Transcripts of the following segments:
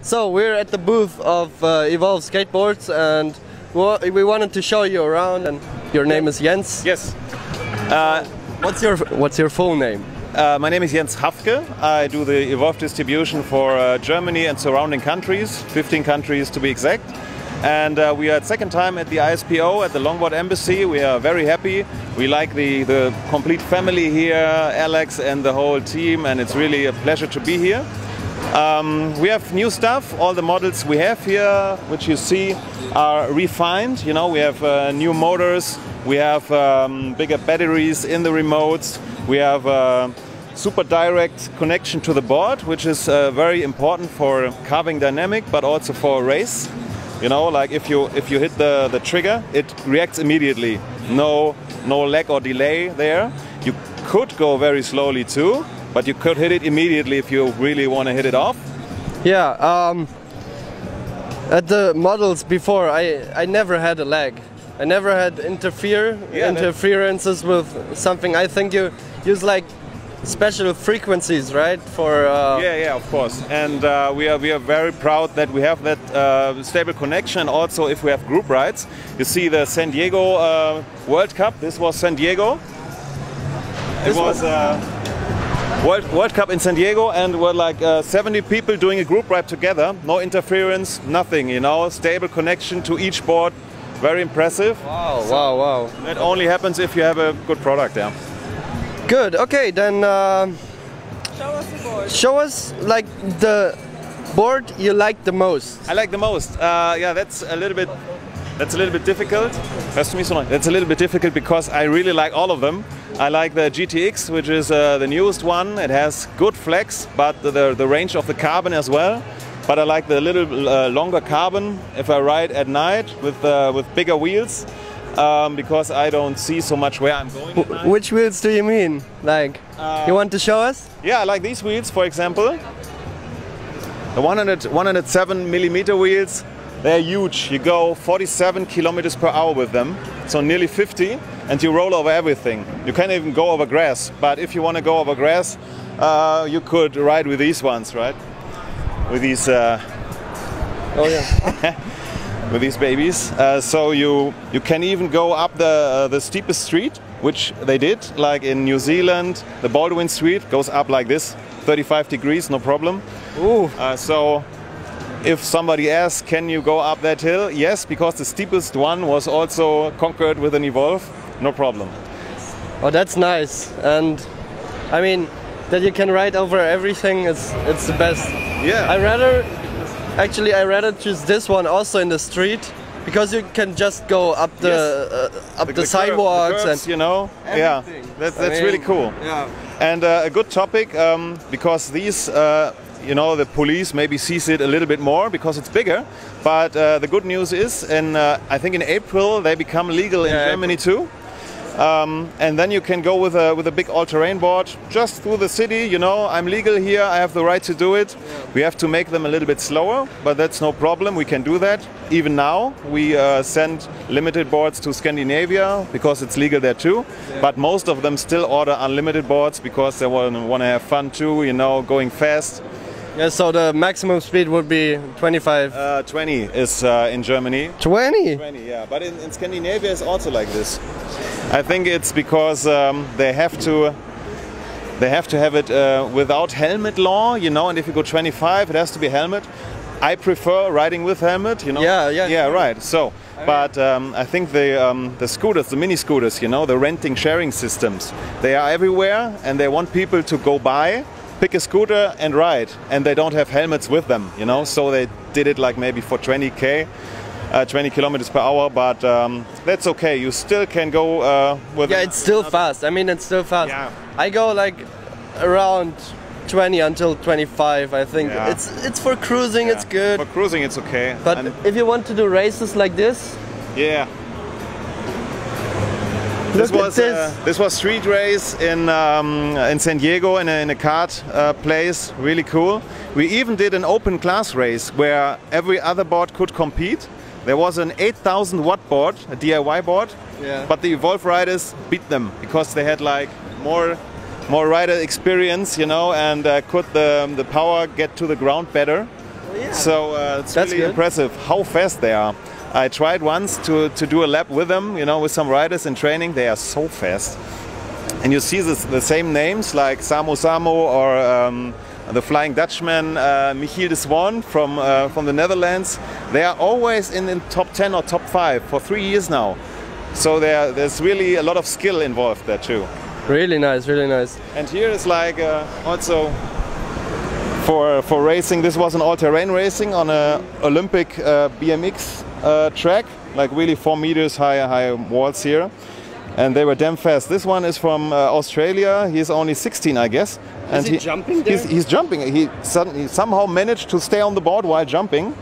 So we're at the booth of Evolve Skateboards, and we wanted to show you around. And your name is Jens. Yes. What's your full name? My name is Jens Hafke. I do the Evolve distribution for Germany and surrounding countries, 15 countries to be exact. And we are second time at the ISPO at the Longboard-Embassy. We are very happy. We like the complete family here, Alex and the whole team, and it's really a pleasure to be here. We have new stuff. All the models we have here, which you see, are refined. You know, we have new motors. We have bigger batteries in the remotes. We have super direct connection to the board, which is very important for carving dynamic, but also for a race. You know, like if you hit the trigger, it reacts immediately. No lag or delay there. You could go very slowly too, but you could hit it immediately if you really want to hit it off. Yeah. At the models before, I never had a lag. I never had interferences with something. I think you use like special frequencies, right? For yeah, of course. And we are very proud that we have that stable connection. Also, if we have group rides, you see the San Diego World Cup. This was San Diego. It was World Cup in San Diego, and we're like 70 people doing a group ride together. No interference, nothing. You know, stable connection to each board. Very impressive. Wow, wow, wow. That only happens if you have a good product, yeah. Good. Okay, then show us the board. Show us like the board you like the most. I like the most. Yeah, that's a little bit difficult. That's a little bit difficult because I really like all of them. I like the GTX, which is the newest one. It has good flex, but the range of the carbon as well. But I like the little longer carbon if I ride at night with bigger wheels. Because I don't see so much where I'm going at night. Which wheels do you mean? Like, you want to show us? Yeah, I like these wheels, for example. The 107 millimeter wheels, they're huge. You go 47 kilometers per hour with them, so nearly 50, and you roll over everything. You can't even go over grass, but if you want to go over grass, you could ride with these ones, right? With these... Oh yeah. With these babies, so you can even go up the steepest street, which they did, like in New Zealand. The Baldwin Street goes up like this, 35 degrees, no problem. Ooh. So if somebody asks, can you go up that hill? Yes, because the steepest one was also conquered with an Evolve, no problem. Oh, that's nice. And I mean, that you can ride over everything, it's the best. Yeah. I rather choose this one also in the street, because you can just go up the sidewalks, the curbs, and you know. everything. Yeah, that's really cool. Yeah. And a good topic, because these, you know, the police maybe sees it a little bit more because it's bigger. But the good news is, I think in April they become legal in Germany too. And then you can go with a big all-terrain board just through the city. You know, I'm legal here, I have the right to do it. Yeah. We have to make them a little bit slower, but that's no problem. We can do that. Even now, we send limited boards to Scandinavia because it's legal there too. Yeah. But most of them still order unlimited boards because they want to have fun too. You know, going fast. Yeah, so the maximum speed would be 25? 20 is in Germany. 20? 20, yeah. But in Scandinavia it's also like this. I think it's because they have to have it without helmet law, you know, and if you go 25 it has to be helmet. I prefer riding with helmet, you know. Yeah, right. So, but I think the scooters, the mini scooters, you know, the renting sharing systems, they are everywhere and they want people to go by, pick a scooter and ride, and they don't have helmets with them, you know, so they did it like maybe for 20 kilometers per hour, but that's okay. You still can go with. Yeah, it's still fast. I mean, it's still fast. Yeah. I go like around 20 until 25. I think it's for cruising. Yeah. It's good. For cruising, it's okay. But if you want to do races like this, yeah. This was street race in San Diego in a kart place. Really cool. We even did an open class race where every other board could compete. There was an 8,000 watt board, a DIY board, but the Evolve riders beat them because they had like more rider experience, you know, and could the power get to the ground better. So it's That's really good. impressive how fast they are. I tried once to do a lap with them, you know, with some riders in training. They are so fast. And you see the same names like Samo Samo or the Flying Dutchman, Michiel de Swan from the Netherlands. They are always in top 10 or top 5 for 3 years now. So there's really a lot of skill involved there too. Really nice, really nice. And here is like also for racing. This was an all-terrain racing on a Olympic BMX track, like really 4 meters high walls here. And they were damn fast. This one is from Australia. He's only 16, I guess. And is he jumping there? He's jumping. He somehow managed to stay on the board while jumping.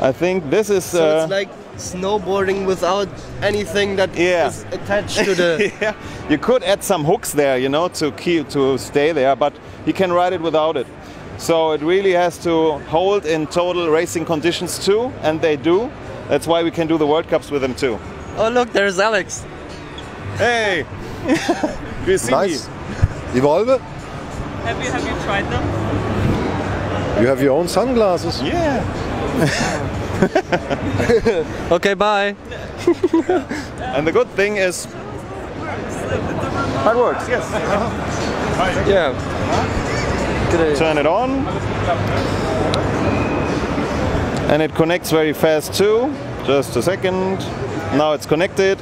I think this is... So it's like snowboarding without anything that is attached to the... Yeah. You could add some hooks there, you know, to stay there, but you can ride it without it. So it really has to hold in total racing conditions too, and they do. That's why we can do the World Cups with them too. Oh look, there's Alex. Hey! Do you see Nice. me? Evolve? Have you tried them? You have your own sunglasses. Yeah! Okay, bye. And the good thing is... It works, yes. Yeah. Turn it on. And it connects very fast too. Just a second. Now it's connected.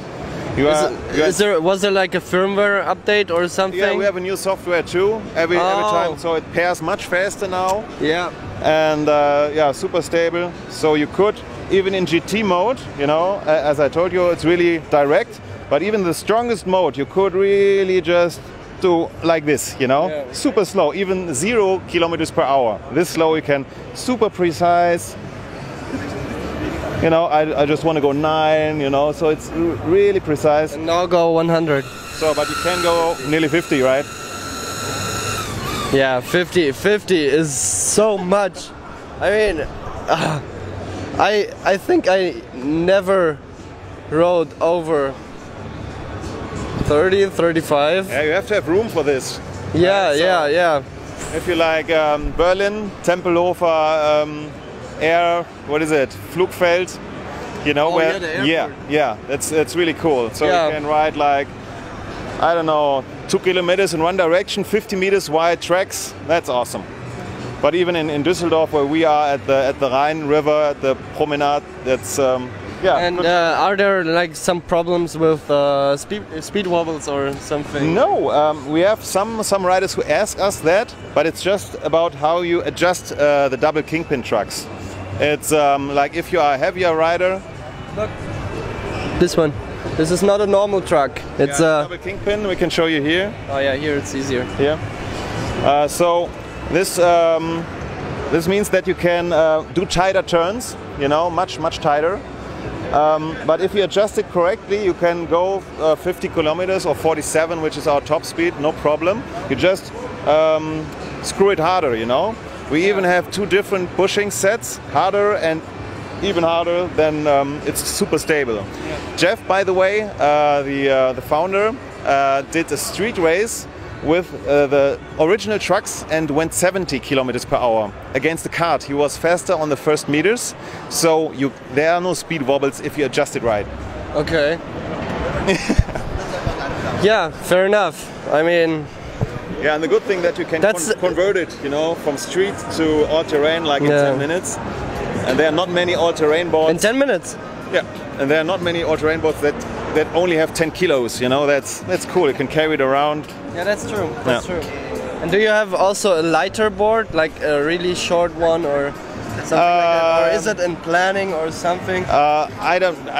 Was there like a firmware update or something? Yeah, we have a new software too. Every time, so it pairs much faster now. Yeah. And yeah, super stable. So you could, even in GT mode, you know, as I told you, it's really direct. But even the strongest mode, you could really just do like this, you know, super slow, even 0 kilometers per hour. This slow you can, super precise. You know, I just want to go 9, you know, so it's really precise. And now go 100. So, but you can go nearly 50, right? Yeah, 50 is so much. I mean, I think I never rode over 30, 35. Yeah, you have to have room for this. Yeah, right? So yeah. If you like Berlin, Tempelhofer, Air, what is it? Flugfeld, you know, where? Yeah, that's really cool. So you can ride like, I don't know, 2 kilometers in one direction, 50 meters wide tracks. That's awesome. But even in Düsseldorf, where we are at the Rhine River, at the promenade, that's And are there like some problems with speed wobbles or something? No, we have some riders who ask us that, but it's just about how you adjust the double kingpin trucks. It's like if you are a heavier rider. Look, this one. This is not a normal truck. It's a double kingpin. We can show you here. Oh yeah, here it's easier. Yeah. So this means that you can do tighter turns. You know, much tighter. But if you adjust it correctly, you can go 50 kilometers or 47, which is our top speed, no problem. You just screw it harder, you know. We even have 2 different bushing sets, harder and even harder, then it's super stable. Yeah. Jeff, by the way, the founder, did a street race with the original trucks and went 70 kilometers per hour against the kart. He was faster on the first meters, so there are no speed wobbles if you adjust it right. Okay. Yeah, fair enough. I mean... Yeah, and the good thing that you can convert it, you know, from street to all-terrain like in 10 minutes. And there are not many all-terrain boards. In 10 minutes? Yeah, and there are not many all-terrain boards that only have 10 kilos, you know, that's cool. You can carry it around. Yeah, that's true. That's true. And do you have also a lighter board, like a really short one or something like that? Or is it in planning or something? I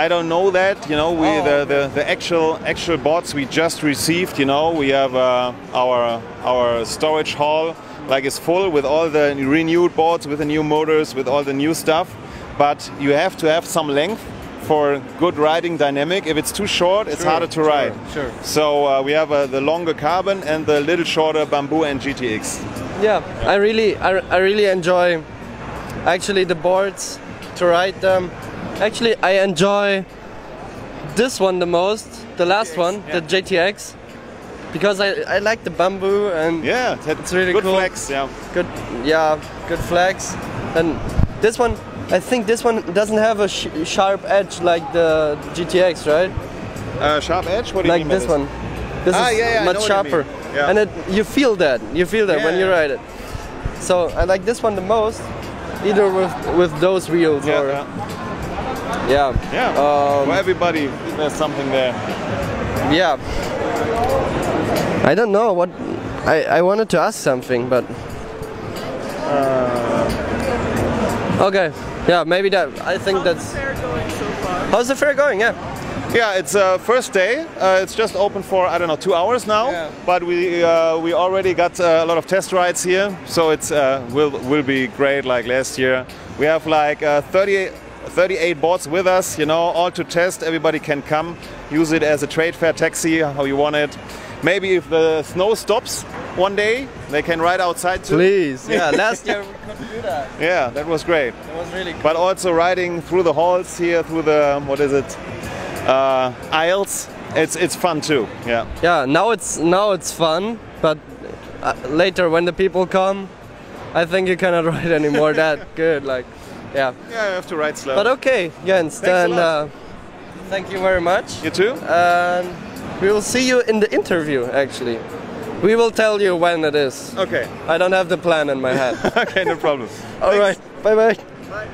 don't know that. You know, the actual boards we just received. You know, we have our storage hall like is full with all the renewed boards, with the new motors, with all the new stuff. But you have to have some length for good riding dynamic. If it's too short, it's harder to ride. Sure. So we have the longer carbon and the little shorter bamboo and GTX. Yeah, I really enjoy actually the boards to ride them. Actually, I enjoy this one the most, the last one, the GTX, because I like the bamboo and it's really good cool. flex, Good flex. And This one, I think this one doesn't have a sharp edge like the GTX, right? Sharp edge? What do you Like mean by this one. This is I know much what you sharper. mean. Yeah. And you feel that. You feel that when you yeah. ride it. So I like this one the most, either with those wheels Yeah, or yeah. yeah. For everybody, there's something there. Yeah. I don't know what I wanted to ask something, but okay. Yeah, maybe that. I think that's. Fair going so far. How's the fair going? Yeah. Yeah, it's first day. It's just open for, I don't know, 2 hours now. Yeah. But we already got a lot of test rides here, so it's will be great like last year. We have like 38 boards with us, you know, all to test. Everybody can come, use it as a trade fair taxi, how you want it. Maybe if the snow stops one day, they can ride outside too. Please. Yeah. Last year we couldn't do that. Yeah, that was great. It was really cool. But also riding through the halls here, through the, what is it, aisles. It's fun too. Yeah. Yeah. Now it's fun, but later when the people come, I think you cannot ride anymore that good. Like, yeah. Yeah, you have to ride slow. But okay, Jens. Thanks a Then lot. thank you very much. You too? And we will see you in the interview. Actually, we will tell you when it is. Okay. I don't have the plan in my head. Okay, no problem. All right. Bye bye. Bye.